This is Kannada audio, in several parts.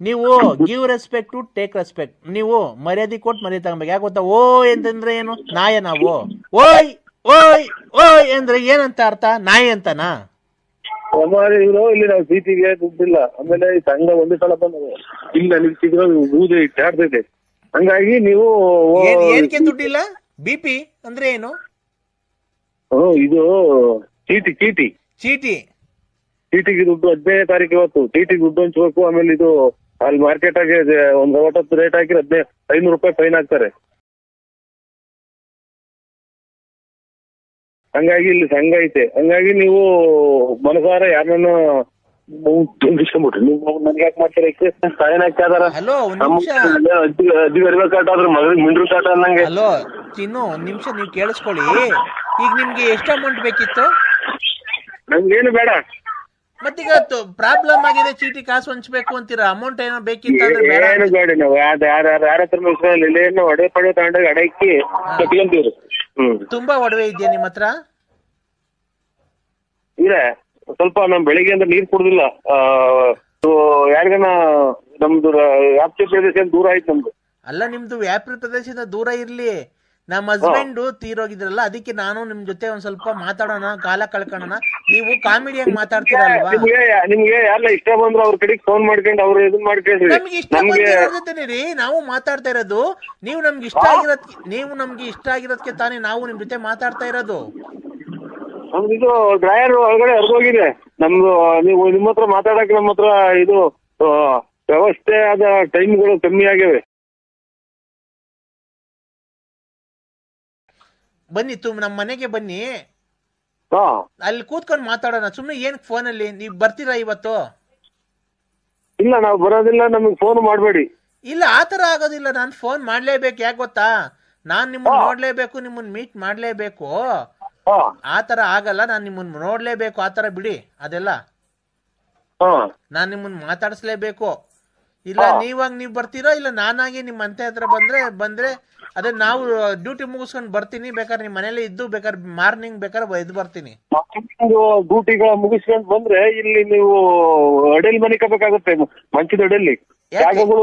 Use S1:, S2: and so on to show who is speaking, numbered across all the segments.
S1: ನೀವು give respect to take respect. ನೀವು ಮರ್ಯಾದೆ ಕೊಟ್ಟು ಮರ್ಯಾದೆ ತಗೊಬೇಕು. ಯಾಕೆ ಗೊತ್ತಾ? ಓ ಅಂತಂದ್ರೆ ಏನು? ನಾಯ ನಾವು. ಓಯ್ ಓಯ್ ಓಯ್ ಅಂದ್ರೆ ಏನಂತ ಅರ್ಥ? ನಾಯಿ ಅಂತನಾ?
S2: ಇವರು ಇಲ್ಲಿ ನಾವು ಸಿಟಿಗೆ ದುಡ್ಡಿಲ್ಲ, ಆಮೇಲೆ ಸಂಘ ಒಂದೇ ಸಲ ಬಂದ ಇಲ್ಲ ನಿಲ್ಸಿದ್ರೆ ಊದೆ ಇಟ್ಟಾಡ್ತೈತೆ. ಹಂಗಾಗಿ ನೀವು
S1: ಏನಕ್ಕೆ ದುಡ್ಡಿಲ್ಲ? ಬಿಪಿ ಅಂದ್ರೆ ಏನು?
S2: ಇದು ಚೀಟಿ ಚೀಟಿ
S1: ಚೀಟಿ.
S2: ಚೀಟಿಗೆ ದುಡ್ಡು 15ನೇ ತಾರೀಕು ಇವತ್ತು ಚೀಟಿಗೆ ದುಡ್ಡು ಹಂಚ್ಬೇಕು. ಆಮೇಲೆ ಇದು ಅಲ್ಲಿ ಮಾರ್ಕೆಟ್ ಆಗಿ ಒಂದ್ 50 ರೇಟ್ ಹಾಕಿ 500 ರೂಪಾಯಿ ಫೈನ್ ಹಾಕ್ತಾರೆ. ಹಂಗಾಗಿ ಇಲ್ಲಿ ಸಂಘ ಐತೆ. ಹಂಗಾಗಿ ನೀವು ಮನಸಾರ ಯಾರನ್ನ ತುಂಬಿಸ್ಕೊಂಡ್ಬಿಟ್ರಿ. ನೀವು ನನ್ಗೆ ಯಾಕೆ ಮಾಡ್ತೀರ? ಸಾಯನ್ ಹಾಕ್ತಾರ ಅಜ್ಜಿಗೆ ಕಾಟಾದ್ರೆ ಮಗಳಿಗೆ ಮಿಂಡ್ರು ಕಾಟ ಅನ್ನಂಗೆ.
S1: ಹಲೋ ಚಿನ್ನು, ಒಂದ್ ನಿಮಿಷ ನೀವು ಕೇಳಿಸ್ಕೊಳ್ಳಿ. ಈಗ ನಿಮ್ಗೆ ಎಷ್ಟು ಅಮೌಂಟ್ ಬೇಕಿತ್ತು?
S2: ನಮ್ಗೇನು ಬೇಡ.
S1: ಮತ್ತೀಗ ಪ್ರಾಬ್ಲಮ್ ಆಗಿದೆ, ಚೀಟಿ ಕಾಸು ಹಂಚ್ಬೇಕು ಅಂತೀರಾ, ಅಮೌಂಟ್ ಏನೋ ಬೇಕಿತ್ತು
S2: ಏನು ಬೇಡ. ನಾವು ಯಾರ ಹತ್ರ ಏನು ಒಡೆ ಪಡೆ ತಗೊಂಡಾಗ ಅಡಕ್ಕಿ ಕಟ್ಕೊಂತೀವ್ರಿ.
S1: ತುಂಬಾ ಒಡವೆ ಇದೆಯಾ ನಿಮ್ಮ ಹತ್ರ?
S2: ಇಲ್ಲ, ಸ್ವಲ್ಪ ನಮ್ ಬೆಳಿಗ್ಗೆ ಅಂದ್ರೆ ನೀರ್ ಕುಡ್ದಿಲ್ಲ. ಯಾರಿಗನ ನಮ್ದು ವ್ಯಾಪ್ತಿ ಪ್ರದೇಶ ದೂರ ಆಯ್ತು ನಮ್ದು.
S1: ಅಲ್ಲ, ನಿಮ್ದು ವ್ಯಾಪ್ತಿ ಪ್ರದೇಶದಿಂದ ದೂರ ಇರ್ಲಿ. ನಮ್ಮ ಹಸ್ಬೆಂಡ್ ತೀರೋಗಿದ್ರಲ್ಲ, ಅದಕ್ಕೆ ನಾನು ನಿಮ್ ಜೊತೆ ಒಂದ್ ಸ್ವಲ್ಪ ಮಾತಾಡೋಣ, ಕಾಲ ಕಳ್ಕೊಳ್ಳೋಣ. ನೀವು ಕಾಮಿಡಿಯಾಗಿ ಮಾತಾಡ್ತೀರಲ್ವಾ?
S2: ನಿಮ್ಗೆ ಯಾರಲ್ಲ ಇಷ್ಟ ಬಂದ್ರು ಅವ್ರ ಕಡೆಗೆ ಫೋನ್ ಮಾಡ್ಕೊಂಡು ಅವ್ರು ಇದನ್ ಮಾಡ್ಕೊಂಡ್ರಿ.
S1: ನಮ್ಗೆ ಇಷ್ಟ ಜೊತೆನೇ ರೀ ನಾವು ಮಾತಾಡ್ತಾ ಇರೋದು. ನೀವು ನಮ್ಗೆ ಇಷ್ಟ ಆಗಿರೋದಕ್ಕೆ ತಾನೇ ನಾವು ನಿಮ್ ಜೊತೆ ಮಾತಾಡ್ತಾ ಇರೋದು.
S2: ನಮ್ದು ಡ್ರೈಯರ್ ಒಳಗಡೆ ಹರಿದೋಗಿದೆ ನಮ್ದು. ನೀವು ನಿಮ್ಮ ಹತ್ರ ಮಾತಾಡಕ್ಕೆ ನಮ್ಮ ಹತ್ರ ಇದು ವ್ಯವಸ್ಥೆ ಆದ ಟೈಮ್ಗಳು ಕಮ್ಮಿ ಆಗಿವೆ.
S1: ಬನ್ನಿ, ನಮ್ಮ ಮನೆಗೆ ಬನ್ನಿ, ಅಲ್ಲಿ ಕೂತ್ಕೊಂಡು ಮಾತಾಡೋಣ. ಸುಮ್ನೆ ಏನ್ ಫೋನಲ್ಲಿ ನೀವ್ ಬರ್ತೀರಾ ಇವತ್ತು?
S2: ಇಲ್ಲ, ನಾವು ಬರೋದಿಲ್ಲ. ನಮಗ್ ಫೋನ್ ಮಾಡ್ಬೇಡಿ.
S1: ಇಲ್ಲ, ಆತರ ಆಗೋದಿಲ್ಲ. ನಾನ್ ಫೋನ್ ಮಾಡ್ಲೇಬೇಕು. ಯಾಕೆ ಗೊತ್ತಾ? ನಾನ್ ನಿಮ್ಮನ್ನ ನೋಡ್ಲೇಬೇಕು, ನಿಮ್ಮನ್ನ ಮೀಟ್ ಮಾಡ್ಲೇಬೇಕು. ಆತರ ಆಗಲ್ಲ. ನಾನ್ ನಿಮ್ಮನ್ನ ನೋಡ್ಲೇಬೇಕು. ಆತರ ಬಿಡಿ ಅದೆಲ್ಲ. ನಾನ್ ನಿಮ್ಮನ್ನ ಮಾತಾಡಿಸ್ಲೇಬೇಕು. ಇಲ್ಲ ನೀವ್ ಬರ್ತೀರಾ, ಇಲ್ಲ ನಾನಾಗಿ ನಿಮ್ ಅಂತೆ ಹತ್ರ ಬಂದ್ರೆ ಅದೇ ನಾವು ಡ್ಯೂಟಿ ಮುಗಿಸ್ಕೊಂಡ್ ಬರ್ತೀನಿ. ಬೇಕಾದ್ರೆ ನಿಮ್ ಮನೇಲಿ ಇದ್ದು ಬೇಕಾದ್ರೆ ಮಾರ್ನಿಂಗ್ ಬೇಕಾದ್ರೆ ಎದ್ದು ಬರ್ತೀನಿ.
S2: ಡ್ಯೂಟಿಗಳ ಮುಗಿಸ್ಕೊಂಡ್ ಬಂದ್ರೆ ಇಲ್ಲಿ ನೀವು ಅಡೆಯಲ್ಲಿ ಮನೆ ಕಬೇಕಾಗುತ್ತೆ. ಮಂಚದ ಅಡೆಯಲ್ಲಿ ಜಾಗಗಳು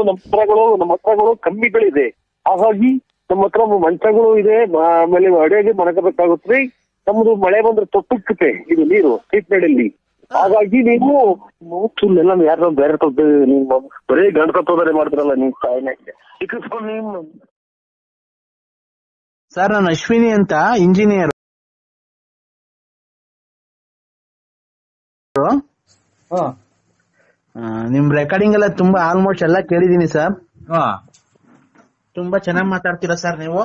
S2: ನಮ್ಮ ಹತ್ರಗಳು ಕಮ್ಮಿಗಳಿದೆ. ಹಾಗಾಗಿ ನಮ್ಮ ಹತ್ರ ಮಂಚಗಳು ಇದೆ. ಆಮೇಲೆ ಅಡೆಗೆ ಮನಕಬೇಕಾಗುತ್ತೆ. ನಮ್ದು ಮಳೆ ಬಂದ್ರೆ ತೊಟ್ಟುತ್ತೆ ಇದು ನೀರು ಸೀಟ್ನಲ್ಲಿ. ಹಾಗಾಗಿ ನೀವು ಎಲ್ಲ ಯಾರು ಬೇರೆ ನೀವು ಬರೀ ಗಂಟೆ ಮಾಡ್ತಾರಲ್ಲ ನೀವು
S3: ಸರ್. ನಾನು ಅಶ್ವಿನಿ ಅಂತ, ಇಂಜಿನಿಯರ್. ನಿಮ್ ರೆಕಾರ್ಡಿಂಗ್ ಎಲ್ಲ ತುಂಬಾ ಆಲ್ಮೋಸ್ಟ್ ಎಲ್ಲ ಕೇಳಿದೀನಿ ಸರ್. ತುಂಬಾ ಚೆನ್ನಾಗಿ ಮಾತಾಡ್ತೀರಾ ಸರ್ ನೀವು.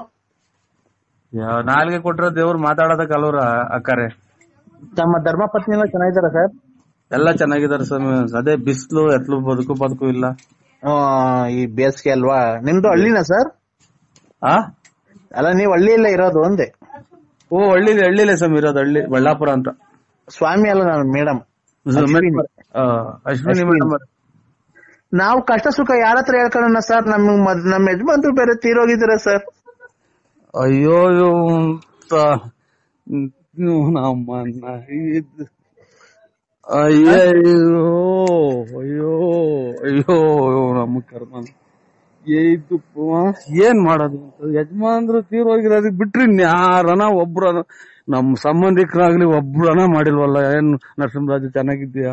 S4: ನಾಲ್ಗೆ ಕೊಟ್ರ ದೇವ್ರು ಮಾತಾಡೋದಕ್ಕೆ ಅಲ್ವ್ರ ಅಕ್ಕಾರೆ.
S3: ತಮ್ಮ ಧರ್ಮಪತ್ನಿ ಎಲ್ಲ ಚೆನ್ನಾಗಿದ್ದಾರ ಸರ್?
S4: ಎಲ್ಲ ಚೆನ್ನಾಗಿದಾರೆ ಸರ್. ಅದೇ ಬಿಸಿಲು ಎತ್ಲು ಬದುಕು ಇಲ್ಲ.
S3: ಈ ಬೇಸಿಗೆ ಅಲ್ವಾ? ನಿಮ್ದು ಹಳ್ಳಿನಾ ಸರ್? ಅಲ್ಲ, ನೀವು ಹಳ್ಳಿಯಲ್ಲೇ ಇರೋದು ಒಂದೇ?
S4: ಹಳ್ಳಿಲೇ ಸರ್ ಇರೋದು. ಹಳ್ಳಿ ಬಳ್ಳಾಪುರ ಅಂತ.
S3: ಸ್ವಾಮಿ ಅಲ್ಲ ನಾನು, ಮೇಡಮ್
S4: ಅಶ್ವಿನಿ ಮೇಡಮ್.
S3: ನಾವು ಕಷ್ಟ ಸುಖ ಯಾರ ಹತ್ರ ಹೇಳ್ಕೊಳ್ಳೋಣ ಸರ್? ನಮ್ಮ ಯಜಮಾನ್ರು ಬೇರೆ ತೀರೋಗಿದ್ದೀರ ಸರ್.
S4: ಅಯ್ಯೋ ನಮ್ಮನ್ನ ಅಯ್ಯೋ ನಮ್ಮ ಕರ್ಮ ಏನ್ ಮಾಡೋದು ಅಂತ. ಯಜಮಾನ್ರು ತೀರೋಗಿರೋದಕ್ ಬಿಟ್ರಿ ಯಾರನ ಒಬ್ರ ನಮ್ ಸಂಬಂಧಿಕರಾಗ್ಲಿ ಒಬ್ರನ ಮಾಡಿಲ್ವಲ್ಲ. ಏನ್ ನರಸಿಂಹರಾಜು ಚೆನ್ನಾಗಿದ್ದೀಯಾ,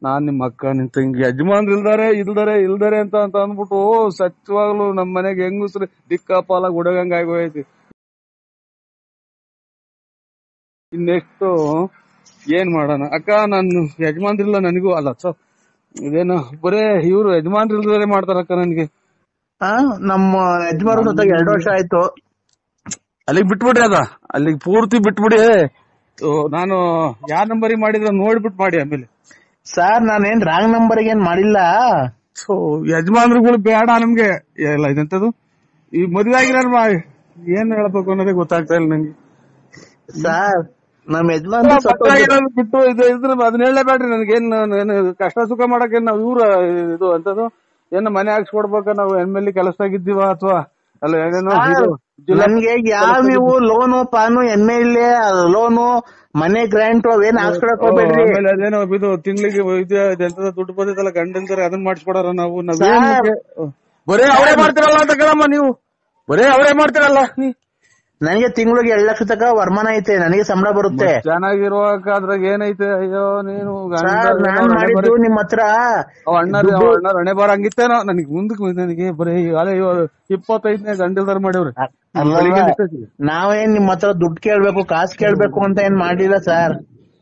S4: ನಾನ್ ನಿಮ್ಮ ಅಕ್ಕ ನಿನ್ ತಂಗಿ, ಯಜಮಾನ್ರು ಇಲ್ದಾರೆ ಅಂತ ಅಂದ್ಬಿಟ್ಟು ಸತ್ಯವಾಗ್ಲು ನಮ್ ಮನೆಗೆ ಹೆಂಗಸ್ರಿ ದಿಕ್ಕಾಪಾಲ ಗುಡಗಂಗ ಆಗೋಯ್ತಿ. ಇನ್ನೆಷ್ಟು ಏನ್ ಮಾಡೋಣ ಅಕ್ಕ? ನಾನು ಯಜಮಾನ್ರಿಲ್ಲ ನನಗೂ ಅಲ್ಲ ಇದೇನು ಬರೇ ಇವ್ರು ಯಜಮಾನ್ರಿಲ್ದಾರೆ ಮಾಡ್ತಾರಕ್ಕ ನನ್ಗೆ.
S3: ನಮ್ಮ ಯಜಮಾನ್ರ 2 ವರ್ಷ ಆಯ್ತು.
S4: ಅಲ್ಲಿಗೆ ಬಿಟ್ಬಿಡ್ರಿ ಅಲ್ಲಿಗೆ ಪೂರ್ತಿ ಬಿಟ್ಬಿಡಿ. ನಾನು ಯಾವ ನಂಬರಿಗೆ ಮಾಡಿದ್ರೆ ನೋಡ್ಬಿಟ್ಟು ಮಾಡಿ ಆಮೇಲೆ.
S3: ಸರ್ ನಾನೇನ್ ರಾಂಗ್ ನಂಬರ್ಗೆ ಏನ್ ಮಾಡಿಲ್ಲ.
S4: ಯಜಮಾನ್ರುಗಳು ಬೇಡ ನಮ್ಗೆ. ಇಲ್ಲ ಇದಂತದ್ದು ಈ ಮದ್ವೆ ಆಗಿರೋ ಏನ್ ಹೇಳ್ಬೇಕು ಅನ್ನೋದೇ ಗೊತ್ತಾಗ್ತಾ ಇಲ್ಲ ನಂಗೆ.
S3: ಸರ್ ನಮ್ ಯಜಮಾನ್
S4: ಬಿಟ್ಟು ಇದ್ರ ಅದನ್ನ ಹೇಳಲೇಬೇಡ್ರಿ ನನಗೇನು ಕಷ್ಟ ಸುಖ ಮಾಡಕ್ಕೆ ನಾವು ಇವ್ರ ಇದು ಅಂತದ್ದು ಏನ ಮನೆ ಹಾಕ್ಸ್ಕೊಡ್ಬೇಕ, ನಾವು ಎಮ್ಮೆಲ್ಲಿ ಕೆಲಸದಾಗಿದ್ದೀವ ಅಥವಾ ಅಲ್ಲ ಏನೇನೋ
S3: ನನ್ಗೆ ಯಾವ ನೀವು ಲೋನು ಪಾನು MLA ಲೋನು ಮನೆ ಗ್ರಾಂಟ್ ಅವೇನ್ ಹಾಕ್ಸ್ಕೊಳಕ್ ಹೋಗ್ಬೇಡ್ರಿ.
S4: ಆಮೇಲೆ ಅದೇನೋ ಇದು ತಿಂಗಳಿಗೆ ಎಂತದ ದುಡ್ಡು ಬಂದಿದ್ದಲ್ಲ ಗಂಡಂತಾರೆ ಅದನ್ನ ಮಾಡಿಸ್ಕೊಡಾರ ನಾವು ಬರೇ ಅವರೇ ಮಾಡ್ತಿರಲ್ಲ ಅಂತ ಕೇಳಮ್ಮ ನೀವು, ಬರೇ ಅವರೇ ಮಾಡ್ತಿರಲ್ಲ.
S3: ನನಗೆ ತಿಂಗಳಿಗೆ 2 ಲಕ್ಷ ತನಕ ವರಮಾನ ಐತೆ, ನನಗೆ ಸಂಬಳ ಬರುತ್ತೆ.
S4: ಚೆನ್ನಾಗಿರುವಾಗ ಅದ್ರಾಗ ಏನೈತೆ? ಅಯ್ಯೋ ನೀನು
S3: ನಾನ್ ಮಾಡಿದ್ದು ನಿಮ್ ಹತ್ರ
S4: ಅಣ್ಣ ಹಣೆ ಬಾರ ಹಂಗಿತ್ತೇನೋ. ನನಗೆ ಮುಂದಕ್ಕೆ ನನಗೆ ಬರೀ 25ನೇ ಗಂಡಲ್ದಾರ ಮಾಡ್ಯವ್ರಿ.
S3: ನಾವೇನ್ ನಿಮ್ ಹತ್ರ ದುಡ್ಡು ಕೇಳ್ಬೇಕು ಕಾಸು ಕೇಳ್ಬೇಕು ಅಂತ ಏನ್ ಮಾಡಿಲ್ಲ ಸರ್.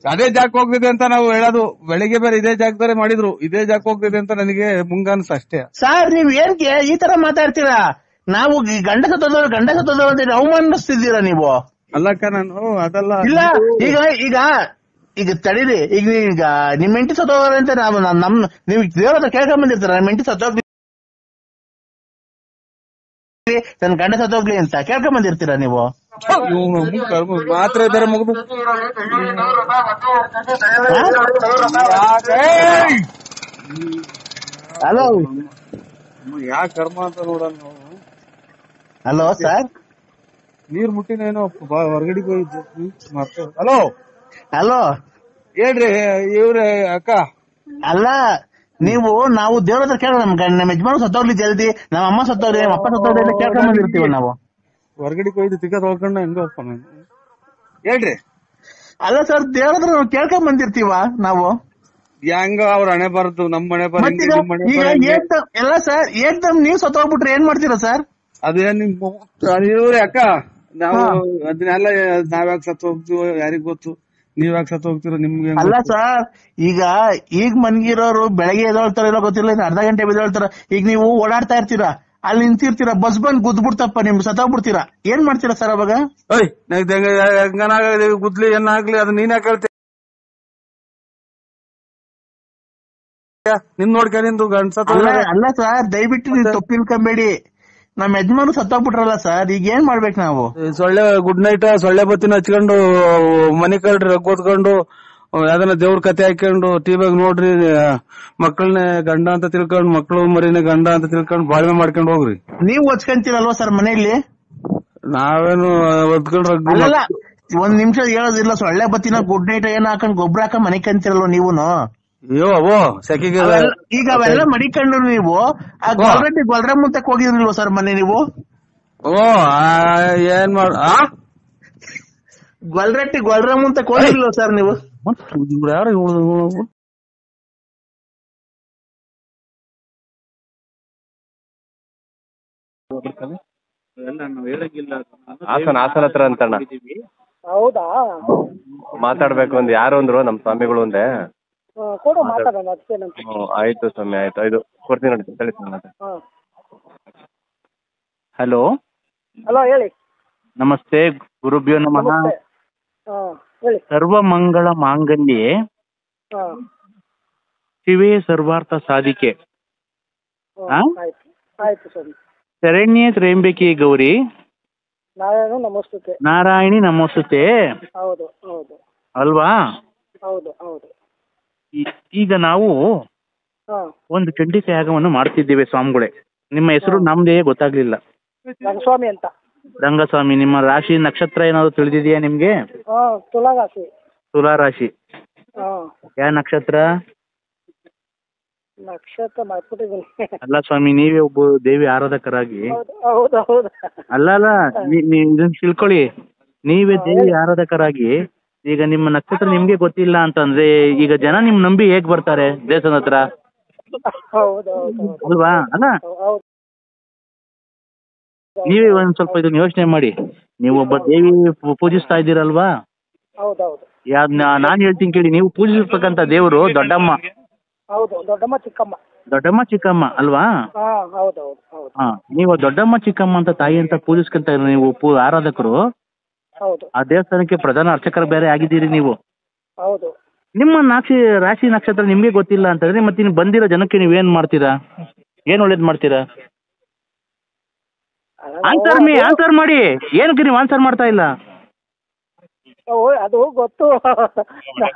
S4: ಅದೇ ಜಾಕ್ ಹೋಗ್ತಿದೆ ಅಂತ ನಾವು ಹೇಳೋದು. ಬೆಳಿಗ್ಗೆ ಬೇರೆ ಇದೇ ಜಾಗದಾರೆ ಮಾಡಿದ್ರು, ಇದೇ ಜಾಕ್ ಹೋಗ್ತಿದೆ ಅಂತ ನನಗೆ ಮುಂಗಾನ್ಸ ಅಷ್ಟೇ.
S3: ಸರ್ ನೀವ್ ಏನ್ಗೆ ಈ ತರ ಮಾತಾಡ್ತೀರಾ? ನಾವು ಗಂಡ ಸತ್ತೋದವ್ರು ಅಂತ ಅವಮಾನಿಸ್ತಿದ್ದೀರಾ ನೀವು.
S4: ಅಲ್ಲಕ್ಕ ನಾನು ಅದಲ್ಲ.
S3: ಇಲ್ಲ ಈಗ ಈಗ ಈಗ ತಡೀರಿ. ಈಗ ನಿಮ್ ಹೆಂಡತಿ ಸತ್ತೋದ್ರೆ ಅಂತ ನೀವು ದೇವ್ರ ಹತ್ರ ಕೇಳ್ಕೊಂಡ್ ಬಂದಿರ್ತಾರ, ನಿಮ್ ಹೆಂಡತಿ ಸತ್ತೋಗ್ಲಿ, ನನ್ ಗಂಡ ಸತ್ತೋಗ್ಲಿ ಅಂತ ಕೇಳ್ಕೊಂಡ್ ಬಂದಿರ್ತೀರಾ ನೀವು.
S4: ಮಾತ್ರ ಇದಾರೆ ಮುಗಿದು
S3: ಹಲೋ
S4: ಯಾ ಕರ್ಮ ಅಂತ ನೋಡೋಣ ನಾವು.
S3: ಹಲೋ ಸರ್,
S4: ನೀರ್ ಮುಟ್ಟಿನೇನೋ ಹೊರಗಡೆ ಹೋಗಿದ್ದು ಮತ್ತೆ. ಹಲೋ
S3: ಹಲೋ
S4: ಹೇಳ್ರಿ ಇವ್ರೆ ಅಕ್ಕ.
S3: ಅಲ್ಲ ನಾವು ದೇವ್ರ ಹತ್ರ ಕೇಳ, ನಮ್ಮ ಯಜಮಾನ ಸತ್ತೋಗ್ಲಿ ಜಲ್ದಿ, ನಮ್ಮ ಅಮ್ಮ ಸತ್ತೋಗ್ಲಿ, ನಮ್ಮ ಅಪ್ಪ ಸತ್ತೋಗ್ಲಿ ಅಂತ ಕೇಳ್ಕೊಂಡ್ ಬಂದಿರ್ತೀವಿ ನಾವು.
S4: ಹೊರಗಡೆ ಹೋಗಿದ್ದು ತಿಕ್ಕ ತೊಳ್ಕೊಂಡ ಹೆಂಗಪ್ಪ ನಾನು ಹೇಳ್ರಿ.
S3: ಅಲ್ಲ ಸರ್, ದೇವ್ರ ಹತ್ರ ನಾವು ಕೇಳ್ಕೊಂಡ್ ಬಂದಿರ್ತೀವ ನಾವು.
S4: ಹೆಂಗ ಅವ್ರ ಹಣೆ ಬರದು, ನಮ್ಮ ಹಣೆ ಬರ.
S3: ಎಲ್ಲ ಸರ್ ಏಕ್ದಮ್ ನೀವ್ ಸತ್ತೋಗ್ಬಿಟ್ರೆ ಏನ್ ಮಾಡ್ತೀರಾ ಸರ್?
S4: ಅದೇನ್ ಇವ್ರೆ ಅಕ್ಕ, ನಾವು ಅದನ್ನೆಲ್ಲ ನಾವ್ಯಾಕೆ ಸತ್ತು ಹೋಗ್ತೀವೋ ಯಾರಿಗ್ ಗೊತ್ತು. ನೀವ್ ಯಾಕೆ ಸತ್ತು ಹೋಗ್ತೀರೋ ನಿಮ್ಗೆ
S3: ಅಲ್ಲ ಸರ್. ಈಗ ಮನ್ಗಿರೋರು ಬೆಳಗ್ಗೆ ಎದೊಳ್ತಾರೋ ಗೊತ್ತಿಲ್ಲ, ಅರ್ಧ ಗಂಟೆ ಬೆದೊಳ್ತಾರ. ಈಗ ನೀವು ಓಡಾಡ್ತಾ ಇರ್ತೀರಾ, ಅಲ್ಲಿ ನಿಂತಿರ್ತೀರಾ, ಬಸ್ ಬಂದ್ ಗುದ್ಬಿಡ್ತಪ್ಪ, ನಿಮ್ ಸತ್ತೋಗ್ಬಿಡ್ತೀರಾ, ಏನ್ ಮಾಡ್ತೀರಾ ಸರ್ ಅವಾಗ?
S4: ಗುದ್ಲಿ ಏನಾಗ್ಲಿ ಅದು ನೀನ್ ಯಾಕೆ ಹೇಳ್ತೀಯ? ನಿನ್ ನೋಡ್ಕ ನಿಂದು ಗಂಡ ಸತ್ತ.
S3: ಅಲ್ಲ ಸರ್, ದಯವಿಟ್ಟು ನೀವು ತಪ್ಪಿಲ್ಕೊಂಬೇಡಿ. ನಮ್ ಯಜಮಾನು ಸತ್ತೋಗ್ಬಿಟ್ರಲ್ಲ ಸರ್, ಈಗ ಏನ್ ಮಾಡ್ಬೇಕು ನಾವು?
S4: ಸೊಳ್ಳೆ ಗುಡ್ ನೈಟ್ ಸೊಳ್ಳೆ ಬತ್ತಿನ ಹಚ್ಕೊಂಡು ಮನೆ ಕಳ್ರಿ ಓದ್ಕೊಂಡು ಯಾವ್ದನ ದೇವ್ರ ಕತೆ ಹಾಕೊಂಡು ಟಿವಿಯಾಗ ನೋಡ್ರಿ, ಮಕ್ಕಳನ್ನೇ ಗಂಡ ಅಂತ ತಿಳ್ಕೊಂಡ್, ಮಕ್ಕಳು ಮರಿನೇ ಗಂಡ ಅಂತ ತಿಳ್ಕೊಂಡ್ ಬಾಳ್ವೆ ಮಾಡ್ಕೊಂಡ್ ಹೋಗ್ರಿ.
S3: ನೀವ್ ಒಚ್ಕೊಂತೀರಲ್ವಾ ಸರ್ ಮನೆಯಲ್ಲಿ?
S4: ನಾವೇನು ಒದ್ಕೊಂಡ್ರ
S3: ಒಂದ್ ನಿಮಿಷ ಹೇಳೋದಿಲ್ಲ. ಸೊಳ್ಳೆ ಬತ್ತಿನ ಗುಡ್ ನೈಟ್ ಏನ್ ಹಾಕೊಂಡ್ ಗೊಬ್ಬರ ಹಾಕ ಮನೆ ಕಂತಿರಲ್ವ ನೀವುನು?
S4: ಅಯ್ಯೋ ಸೆಕೆಗೆ
S3: ಈಗ ಅವೆಲ್ಲ ಮಡಿಕೊಂಡು ನೀವು ಆ ಗೊಲ್ರ ಮುಂತಕ್ ಹೋಗಿದ್ರಿಲ್ವ ಸರ್ ಮನೆ ನೀವು?
S4: ಏನ್ ಮಾಡ
S3: ಗೊಲ್ರ ಮುಂತಕ್ ಹೋಗಿರ್ಲಿಲ್ವ ಸರ್ ನೀವು?
S4: ಯಾರು
S2: ಹಾಸನ ಹತ್ರ ಅಂತಣ್ಣ.
S5: ಹೌದಾ?
S2: ಮಾತಾಡ್ಬೇಕು ಅಂದ್ ಯಾರು ಅಂದ್ರು, ನಮ್ ಸ್ವಾಮಿಗಳು ಅಂದೆ.
S5: ಕೊಡು ಮಾತಾಡೋಣ, ಅದಕ್ಕೇನಂತ.
S2: ಆಯ್ತು ಸ್ವಾಮಿ, ಆಯ್ತು. ಇದು ಕೊಡ್ತೀನಿ ನೋಡಿ, ಹೇಳಿ. ಹಲೋ
S5: ಹಲೋ, ಹೇಳಿ.
S2: ನಮಸ್ತೆ, ಗುರುಭ್ಯೋ ನಮಃ.
S5: ಹೇಳಿ.
S2: ಸರ್ವಮಂಗಳ ಮಾಂಗಲ್ಯೆ ಶಿವೇ ಸರ್ವಾರ್ಥ ಸಾಧಿಕೆ
S5: ಆಯ್ತು ಸರ್.
S2: ಶರಣ್ಯೇ ತ್ರ್ಯಂಬಕೆ ಗೌರಿ ನಾರಾಯಣಿ ನಮೋಸ್ತುತೆ.
S5: ಹೌದು ಹೌದು
S2: ಅಲ್ವಾ?
S5: ಹೌದು ಹೌದು.
S2: ಈಗ ನಾವು ಒಂದು ಚಂಡಿಕಾ ಯಾಗವನ್ನು ಮಾಡ್ತಿದ್ದೇವೆ ಸ್ವಾಮಿಗಳೇ. ನಿಮ್ಮ ಹೆಸರು ನಮ್ದೇ ಗೊತ್ತಾಗ್ಲಿಲ್ಲ.
S5: ರಂಗಸ್ವಾಮಿ ಅಂತ.
S2: ರಂಗಸ್ವಾಮಿ, ನಿಮ್ಮ ರಾಶಿ ನಕ್ಷತ್ರ ಏನಾದ್ರು ತಿಳಿದಿದೆಯಾ ನಿಮ್ಗೆ?
S5: ತುಲಾ ರಾಶಿ.
S2: ತುಲಾ ರಾಶಿ. ಯಾವ ನಕ್ಷತ್ರ?
S5: ನಕ್ಷತ್ರ ಮಾಡ್ಬಿಟ್ಟಿದ್ದೀನಿ.
S2: ಅಲ್ಲ ಸ್ವಾಮಿ, ನೀವೇ ಒಬ್ಬ ದೇವಿ ಆರಾಧಕರಾಗಿ, ಅಲ್ಲ ಇದನ್ನ ತಿಳ್ಕೊಳ್ಳಿ, ನೀವೇ ದೇವಿ ಆರಾಧಕರಾಗಿ ಈಗ ನಿಮ್ಮ ನಕ್ಷತ್ರ ನಿಮ್ಗೆ ಗೊತ್ತಿಲ್ಲ ಅಂತಂದ್ರೆ ಈಗ ಜನ ನಿಮ್ ನಂಬಿ ಹೇಗ್ ಬರ್ತಾರೆ ದೇವಸ್ಥಾನ ಹತ್ರ? ಅಲ್ವಾ? ಅಲ್ಲ, ನೀವೇ ಒಂದ್ ಸ್ವಲ್ಪ ಇದನ್ನ ಯೋಚನೆ ಮಾಡಿ. ನೀವು ಒಬ್ಬ ದೇವಿ ಪೂಜಿಸ್ತಾ ಇದ್ದೀರಲ್ವಾ? ನಾನ್ ಹೇಳ್ತೀನಿ ಕೇಳಿ, ನೀವು ಪೂಜಿಸತಕ್ಕಂತ ದೇವರು ದೊಡ್ಡಮ್ಮ. ದೊಡ್ಡಮ್ಮ ಚಿಕ್ಕಮ್ಮ ಅಲ್ವಾ? ನೀವು ದೊಡ್ಡಮ್ಮ ಚಿಕ್ಕಮ್ಮ ಅಂತ ತಾಯಿ ಅಂತ ಪೂಜಿಸ್ಕೊಂತ ನೀವು ಆರಾಧಕರು. ಆ ದೇವಸ್ಥಾನಕ್ಕೆ ಪ್ರಧಾನ ಅರ್ಚಕರು ಬೇರೆ ಆಗಿದ್ದೀರಿ ನೀವು. ನಿಮ್ಮ ರಾಶಿ ನಕ್ಷತ್ರ ನಿಮ್ಗೆ ಗೊತ್ತಿಲ್ಲ ಅಂತಂದ್ರೆ ಮತ್ತೆ ನೀವು ಬಂದಿರೋ ಜನಕ್ಕೆ ನೀವೇನ್ ಮಾಡ್ತೀರಾ? ಏನ್ ಒಳ್ಳೇದ್ ಮಾಡ್ತೀರಾ? ಆನ್ಸರ್ ಮಾಡಿ. ಏನಕ್ಕೆ ನೀವು ಆನ್ಸರ್ ಮಾಡ್ತಾ ಇಲ್ಲ?
S5: ಅದು ಗೊತ್ತು.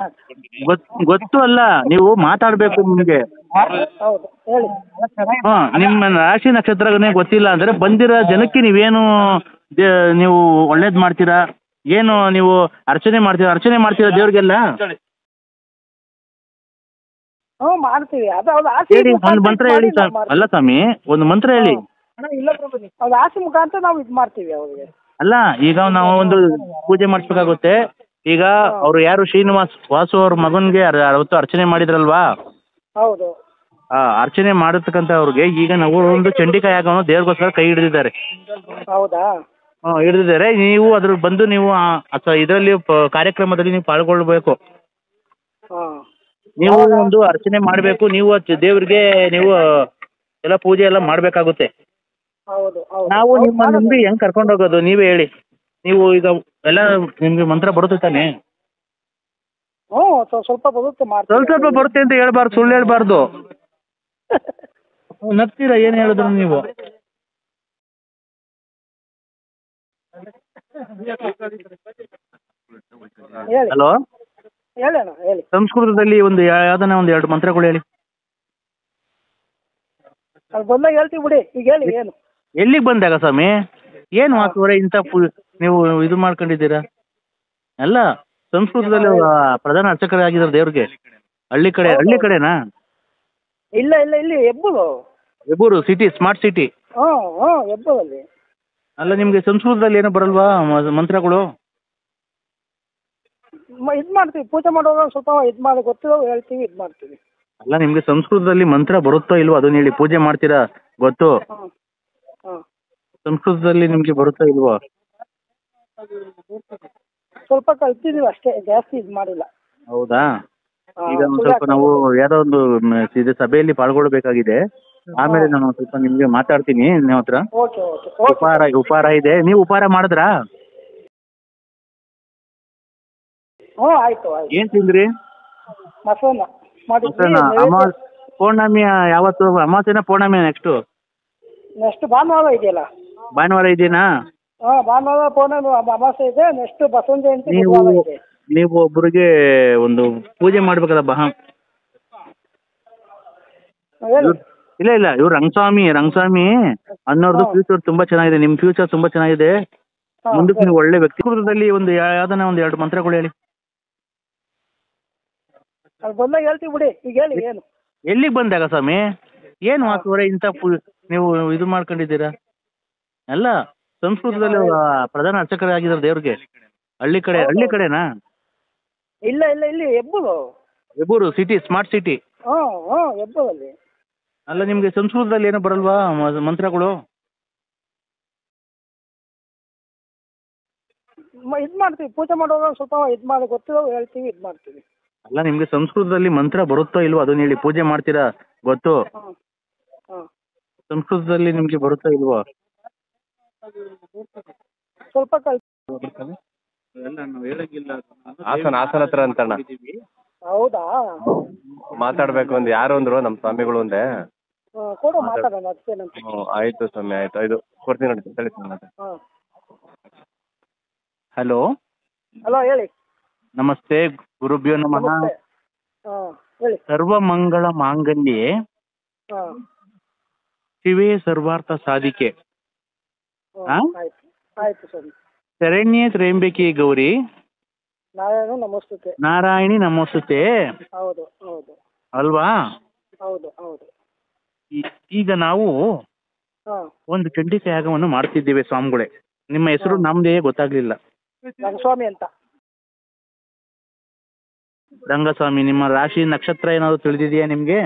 S3: ಗೊತ್ತು ಅಲ್ಲ, ನೀವು ಮಾತಾಡ್ಬೇಕು ನಿಮಗೆ.
S5: ಹೌದು ಹೇಳಿ.
S3: ಹಾ, ನಿಮ್ಮ ರಾಶಿ ನಕ್ಷತ್ರನೇ ಗೊತ್ತಿಲ್ಲ ಅಂದ್ರೆ ಬಂದಿರೋ ಜನಕ್ಕೆ ನೀವೇನು ನೀವು ಒಳ್ಳೇದ್ ಮಾಡ್ತೀರಾ? ಏನು ನೀವು ಅರ್ಚನೆ ಮಾಡ್ತೀರಾ ದೇವ್ರಿಗೆಲ್ಲ?
S5: ಹ್ಞೂ ಮಾಡ್ತೀವಿ. ಅದು
S3: ಹೇಳಿ, ಒಂದು ಮಂತ್ರ ಹೇಳಿ ಅಲ್ಲ ಸ್ವಾಮಿ, ಒಂದು ಮಂತ್ರ ಹೇಳಿ.
S5: ಅದು ಆಸೆ ಮುಖಾಂತರ ನಾವು ಇದು ಮಾಡ್ತೀವಿ ಅವ್ರಿಗೆ.
S3: ಅಲ್ಲ, ಈಗ ನಾವು ಒಂದು ಪೂಜೆ ಮಾಡಿಸ್ಬೇಕಾಗುತ್ತೆ. ಈಗ ಅವ್ರು ಯಾರು ಶ್ರೀನಿವಾಸ್ ವಾಸು ಅವ್ರ ಮಗನ್ಗೆ ಅವತ್ತು ಅರ್ಚನೆ ಮಾಡಿದ್ರಲ್ವಾ?
S5: ಹೌದು.
S3: ಅರ್ಚನೆ ಮಾಡಿರ್ತಕ್ಕಂಥ ಅವ್ರಿಗೆ ಈಗ ನಾವು ಒಂದು ಚಂಡಿಕಾ ಯಾಗವನ್ನು ದೇವ್ರಿಗೋಸ್ಕರ ಕೈ ಹಿಡಿದಿದ್ದಾರೆ.
S5: ಹೌದಾ?
S3: ಹಿಡಿದಿದ್ದಾರೆ. ನೀವು ಅದ್ರ ಬಂದು ನೀವು ಅಥವಾ ಇದರಲ್ಲಿ ಕಾರ್ಯಕ್ರಮದಲ್ಲಿ ನೀವು ಪಾಲ್ಗೊಳ್ಬೇಕು.
S5: ಹಾಂ.
S3: ನೀವು ಒಂದು ಅರ್ಚನೆ ಮಾಡಬೇಕು. ನೀವು ದೇವ್ರಿಗೆ ನೀವು ಎಲ್ಲ ಪೂಜೆ ಎಲ್ಲ ಮಾಡಬೇಕಾಗುತ್ತೆ.
S5: ಹೌದು ಹೌದು.
S3: ನಾವು ನಿಮ್ಮ ನಂಬಿ ಹೆಂಗ್ ಕರ್ಕೊಂಡು ಹೋಗೋದು ನೀವೇ ಹೇಳಿ. ನೀವು ಈಗ ಎಲ್ಲ ನಿಮ್ಗೆ ಮಂತ್ರ ಬರುತ್ತೆ ತಾನೆ?
S5: ಹ್ಞೂ ಸ್ವಲ್ಪ ಬರುತ್ತೆ ಮಾಡ್ತೀವಿ.
S3: ಸ್ವಲ್ಪ ಬರುತ್ತೆ ಅಂತ ಹೇಳ್ಬಾರ್ದು, ಸುಳ್ಳು ಹೇಳ್ಬಾರ್ದು. ನಗ್ತೀರಾ ಏನು ಹೇಳಿದ್ರು ನೀವು?
S5: ಹೇಳಿ.
S3: ಹಲೋ,
S5: ಹೇಳೋಣ ಹೇಳಿ.
S3: ಸಂಸ್ಕೃತದಲ್ಲಿ ಒಂದು ಯಾವ್ದನ್ನ ಒಂದು 2 ಮಂತ್ರಗಳು ಹೇಳಿ.
S5: ಅದು ಬಂದಾಗ ಹೇಳ್ತೀವಿ ಬಿಡಿ. ಈಗ ಹೇಳಿ ಏನು.
S3: ಎಲ್ಲಿಗೆ ಬಂದಾಗ ಸ್ವಾಮಿ? ಏನು ವಾಸುವರೆ ಇಂಥ ನೀವು ಇದು ಮಾಡ್ಕೊಂಡಿದ್ದೀರಾ? ಅಲ್ಲ, ಸಂಸ್ಕೃತದಲ್ಲಿ ಪ್ರಧಾನ ಅರ್ಚಕರಾಗಿದ್ದಾರೆ ದೇವ್ರಿಗೆ. ಹಳ್ಳಿ ಕಡೆನಾ?
S5: ಇಲ್ಲ ಇಲ್ಲ, ಇಲ್ಲಿ
S3: ಹೆಬ್ಬೂರು ಸಿಟಿ, ಸ್ಮಾರ್ಟ್ ಸಿಟಿ.
S5: ಹ್ಞೂ ಹೆಬ್ಬೂರಲ್ಲಿ.
S3: ಅಲ್ಲ, ನಿಮಗೆ ಸಂಸ್ಕೃತದಲ್ಲಿ ಏನೋ ಬರಲ್ವಾ ಮಂತ್ರಗಳು?
S5: ಇದು ಮಾಡ್ತೀವಿ, ಪೂಜೆ ಮಾಡುವಾಗ ಸ್ವಲ್ಪ ಇದು ಮಾಡಿ ಗೊತ್ತಿರೋ ಹೇಳ್ತೀವಿ, ಇದು ಮಾಡ್ತೀವಿ.
S3: ಅಲ್ಲ, ನಿಮಗೆ ಸಂಸ್ಕೃತದಲ್ಲಿ ಮಂತ್ರ ಬರುತ್ತೋ ಇಲ್ವೋ ಅದನ್ನ ಹೇಳಿ. ಪೂಜೆ ಮಾಡ್ತೀರಾ ಗೊತ್ತು.
S5: ಹಾಂ ಹಾಂ.
S3: ಸಂಸ್ಕೃತದಲ್ಲಿ ನಿಮಗೆ ಬರುತ್ತೋ ಇಲ್ವೋ?
S5: ಸ್ವಲ್ಪ ಕಲ್ತಿದ್ದೀವಿ ಅಷ್ಟೇ, ಜಾಸ್ತಿ ಇದು ಮಾಡಿಲ್ಲ.
S3: ಹೌದಾ? ಈಗ ಸ್ವಲ್ಪ ನಾವು ಯಾರೋ ಒಂದು ಇದು ಸಭೆಯಲ್ಲಿ ಪಾಲ್ಗೊಳ್ಬೇಕಾಗಿದೆ. ಆಮೇಲೆ ನಾನು ಸ್ವಲ್ಪ ನಿಮ್ಗೆ ಮಾತಾಡ್ತೀನಿ ನಿಮ್ಮ ಹತ್ರ.
S5: Okay okay.
S3: ಉಪಹಾರ ಇದೆ. ನೀವು ಉಪಹಾರ ಮಾಡಿದ್ರಾ?
S5: ಹ್ಞೂ ಆಯ್ತು ಆಯ್ತು.
S3: ಏನ್ ತಿಂದ್ರಿ?
S5: ಮೊಸರನ್ನ ಮಾಡಿದ್ವಿ.
S3: ಪೌರ್ಣಮಿ ಯಾವತ್ತು? ಅಮಾವಾಸ್ಯೆನ ಪೌರ್ಣಮಿ
S5: ನೆಕ್ಸ್ಟ್ ಭಾನುವಾರ ಇದೆಯಲ್ಲ.
S3: ಭಾನುವಾರ ಇದೆಯಾ?
S5: ಹಾಂ, ಭಾನುವಾರ ಪೌರ್ಣಮಿ ಅಮಾವಾಸ್ಯೆ ಇದೆ. ನೆಕ್ಸ್ಟ್ ಬಸವನ ಜಯಂತಿ ಬುಧವಾರ ಇದೆ.
S3: ನೀವು ಒಬ್ಬರಿಗೆ ಒಂದು ಪೂಜೆ ಮಾಡ್ಬೇಕಲ್ಲ ಇಲ್ಲ, ಇವ್ರು ರಂಗಸ್ವಾಮಿ ಅನ್ನೋರ್ದು ಫ್ಯೂಚರ್ ತುಂಬಾ ಚೆನ್ನಾಗಿದೆ. ನಿಮ್ ಫ್ಯೂಚರ್ ತುಂಬಾ ಚೆನ್ನಾಗಿದೆ. ಮುಂದಕ್ಕೆ ನೀವು ಒಳ್ಳೆ ವ್ಯಕ್ತಿತ್ವದಲ್ಲಿ ಒಂದು ಯಾವ್ದನ್ನ ಒಂದು 2 ಮಂತ್ರಗಳು ಹೇಳಿ.
S5: ಅದು ಬಂದಾಗ ಹೇಳ್ತೀವಿ ಬಿಡಿ. ಈಗ ಹೇಳಿ ಏನು.
S3: ಎಲ್ಲಿಗೆ ಬಂದಾಗ ಸ್ವಾಮಿ? ಏನು ವಾಸುವರೆ ಇಂಥ ನೀವು ಇದು ಮಾಡ್ಕೊಂಡಿದ್ದೀರಾ? ಅಲ್ಲ, ಸಂಸ್ಕೃತದಲ್ಲಿ ಪ್ರಧಾನ ಅರ್ಚಕರಾಗಿದ್ದಾರೆ ದೇವ್ರಿಗೆ. ಹಳ್ಳಿ ಕಡೆನಾ?
S5: ಇಲ್ಲ ಇಲ್ಲ, ಇಲ್ಲಿ
S3: ಹೆಬ್ಬೂರು ಸಿಟಿ, ಸ್ಮಾರ್ಟ್ ಸಿಟಿ.
S5: ಹ್ಞೂ ಹೆಬ್ಬೂರಲ್ಲಿ.
S3: ಅಲ್ಲ, ನಿಮ್ಗೆ ಸಂಸ್ಕೃತದಲ್ಲಿ ಏನೋ ಬರಲ್ವಾ ಮಂತ್ರಗಳು?
S5: ಇದು ಮಾಡ್ತೀವಿ, ಪೂಜೆ ಮಾಡುವಾಗ ಸ್ವಲ್ಪ ಇದು ಮಾಡಿ ಗೊತ್ತಿರೋ ಹೇಳ್ತೀವಿ, ಇದು ಮಾಡ್ತೀವಿ.
S3: ಅಲ್ಲ, ನಿಮ್ಗೆ ಸಂಸ್ಕೃತದಲ್ಲಿ ಮಂತ್ರ ಬರುತ್ತೋ ಇಲ್ವೋ ಅದನ್ನ ಹೇಳಿ. ಪೂಜೆ ಮಾಡ್ತೀರಾ ಗೊತ್ತು.
S5: ಹಾಂ.
S3: ಸಂಸ್ಕೃತದಲ್ಲಿ ನಿಮ್ಗೆ ಬರುತ್ತೋ ಇಲ್ವೋ?
S5: ಸ್ವಲ್ಪ
S2: ಹಾಸನ ಹತ್ರ ಅಂತಣ್ಣ.
S5: ಹೌದಾ?
S2: ಮಾತಾಡ್ಬೇಕು ಒಂದು ಯಾರು ಅಂದ್ರು ನಮ್ಮ ಸ್ವಾಮಿಗಳು ಒಂದೇ.
S5: ಕೂಡ ಮಾತಾಡೋಣ ಅದಕ್ಕೇನಂತ.
S2: ಆಯ್ತು ಸ್ವಾಮಿ, ಆಯ್ತು. ಇದು ಕೊಡ್ತೀನಿ ನೋಡಿ, ಹೇಳಿ ಸ್ವಾಮಿ.
S5: ಹಾಂ.
S3: ಹಲೋ
S5: ಹೇಳಿ.
S3: ನಮಸ್ತೆ, ಗುರುಭ್ಯೋ ನಮಃ.
S5: ಹಾಂ ಹೇಳಿ.
S3: ಸರ್ವಮಂಗಳ ಮಾಂಗಲ್ಯೆ
S5: ಹಾಂ.
S3: ಶಿವೇ ಸರ್ವಾರ್ಥ ಸಾಧಿಕೆ.
S5: ಆಯ್ತು ಆಯ್ತು ಸ್ವಾಮಿ.
S3: ಶರಣ್ಯೇ ತ್ರ್ಯಂಬಕೆ ಗೌರಿ ನಾರಾಯಣಿ ನಮೋಸ್ತುತೆ.
S5: ಹೌದು ಹೌದು
S3: ಅಲ್ವಾ?
S5: ಹೌದು ಹೌದು.
S3: ಈಗ ನಾವು ಒಂದು ಚಂಡಿಕಾ ಯಾಗವನ್ನು ಮಾಡ್ತಿದ್ದೇವೆ ಸ್ವಾಮಿಗಳೇ. ನಿಮ್ಮ ಹೆಸರು ನಮ್ದೇ ಗೊತ್ತಾಗ್ಲಿಲ್ಲ.
S5: ರಂಗಸ್ವಾಮಿ ಅಂತ.
S3: ರಂಗಸ್ವಾಮಿ. ನಿಮ್ಮ ರಾಶಿ ನಕ್ಷತ್ರ ಏನಾದ್ರು ತಿಳಿದಿದೆಯಾ ನಿಮ್ಗೆ?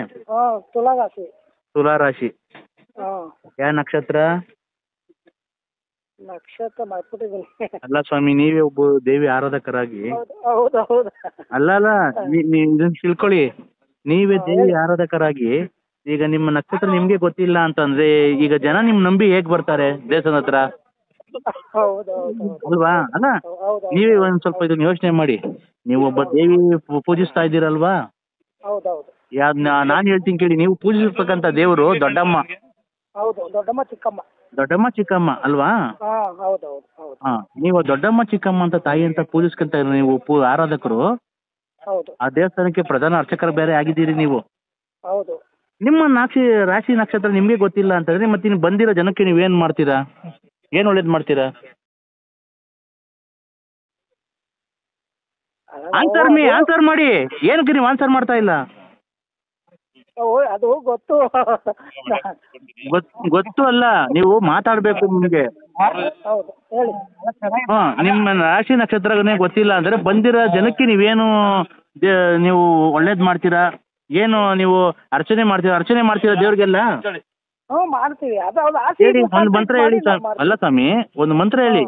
S5: ತುಲಾ ರಾಶಿ.
S3: ತುಲಾ ರಾಶಿ. ಯಾವ ನಕ್ಷತ್ರ?
S5: ನಕ್ಷತ್ರ ಮಾಡ್ಬಿಟ್ಟಿದ್ದೀನಿ.
S3: ಅಲ್ಲ ಸ್ವಾಮಿ, ನೀವೇ ಒಬ್ಬ ದೇವಿ ಆರಾಧಕರಾಗಿ.
S5: ಹೌದು ಹೌದು.
S3: ಅಲ್ಲ ಇದನ್ನ ತಿಳ್ಕೊಳ್ಳಿ. ನೀವೇ ದೇವಿ ಆರಾಧಕರಾಗಿ ಈಗ ನಿಮ್ಮ ನಕ್ಷತ್ರ ನಿಮ್ಗೆ ಗೊತ್ತಿಲ್ಲ ಅಂತಂದ್ರೆ ಈಗ ಜನ ನಿಮ್ ನಂಬಿ ಹೇಗ್ ಬರ್ತಾರೆ ದೇವಸ್ಥಾನದ ಹತ್ರ? ಅಲ್ವಾ? ಅಲ್ಲ, ನೀವೇ ಒಂದ್ ಸ್ವಲ್ಪ ಇದನ್ನ ಯೋಚನೆ ಮಾಡಿ. ನೀವು ಒಬ್ಬ ದೇವಿ ಪೂಜಿಸ್ತಾ ಇದ್ದೀರಲ್ವಾ? ನಾನ್ ಹೇಳ್ತೀನಿ ಕೇಳಿ. ನೀವು ಪೂಜಿಸ್ತಕ್ಕಂತ ದೇವರು ದೊಡ್ಡಮ್ಮ.
S5: ಹೌದು, ದೊಡ್ಡಮ್ಮ ಚಿಕ್ಕಮ್ಮ.
S6: ದೊಡ್ಡಮ್ಮ ಚಿಕ್ಕಮ್ಮ ಅಲ್ವಾ?
S5: ಹಾ ಹೌದೌದು ಹೌದು
S6: ಹಾ, ನೀವು ದೊಡ್ಡಮ್ಮ ಚಿಕ್ಕಮ್ಮ ಅಂತ ತಾಯಿ ಅಂತ ಪೂಜಿಸ್ಕೊಂತ ನೀವು ಆರಾಧಕರು,
S5: ಹೌದು
S6: ಆ ದೇವಸ್ಥಾನಕ್ಕೆ ಪ್ರಧಾನ ಅರ್ಚಕರು ಬೇರೆ ಆಗಿದ್ದೀರಿ ನೀವು.
S5: ಹೌದು.
S6: ನಿಮ್ಮ ರಾಶಿ ನಕ್ಷತ್ರ ನಿಮ್ಗೆ ಗೊತ್ತಿಲ್ಲ ಅಂತಂದ್ರೆ ಮತ್ತೆ ನೀವು ಬಂದಿರೋ ಜನಕ್ಕೆ ನೀವೇನ್ ಮಾಡ್ತೀರಾ? ಏನ್ ಒಳ್ಳೇದ್ ಮಾಡ್ತೀರಾ? ಆನ್ಸರ್ ಮಾಡಿ. ಏನಕ್ಕೆ ನೀವು ಆನ್ಸರ್ ಮಾಡ್ತಾ ಇಲ್ಲ?
S5: ಅದು ಗೊತ್ತು.
S6: ಗೊತ್ತು ಅಲ್ಲ, ನೀವು ಮಾತಾಡ್ಬೇಕು ನಿಮ್ಗೆ.
S5: ಹೌದು ಹೇಳಿ.
S6: ಹಾ, ನಿಮ್ಮ ರಾಶಿ ನಕ್ಷತ್ರನೇ ಗೊತ್ತಿಲ್ಲ ಅಂದ್ರೆ ಬಂದಿರೋ ಜನಕ್ಕೆ ನೀವೇನು ನೀವು ಒಳ್ಳೇದ್ ಮಾಡ್ತೀರಾ? ಏನು ನೀವು ಅರ್ಚನೆ ಮಾಡ್ತೀರಾ ದೇವ್ರಿಗೆಲ್ಲ?
S5: ಹ್ಞೂ ಮಾಡ್ತೀವಿ. ಅದು
S6: ಹೇಳಿ, ಒಂದು ಮಂತ್ರ ಹೇಳಿ. ಅಲ್ಲ ಸ್ವಾಮಿ, ಒಂದು ಮಂತ್ರ ಹೇಳಿ.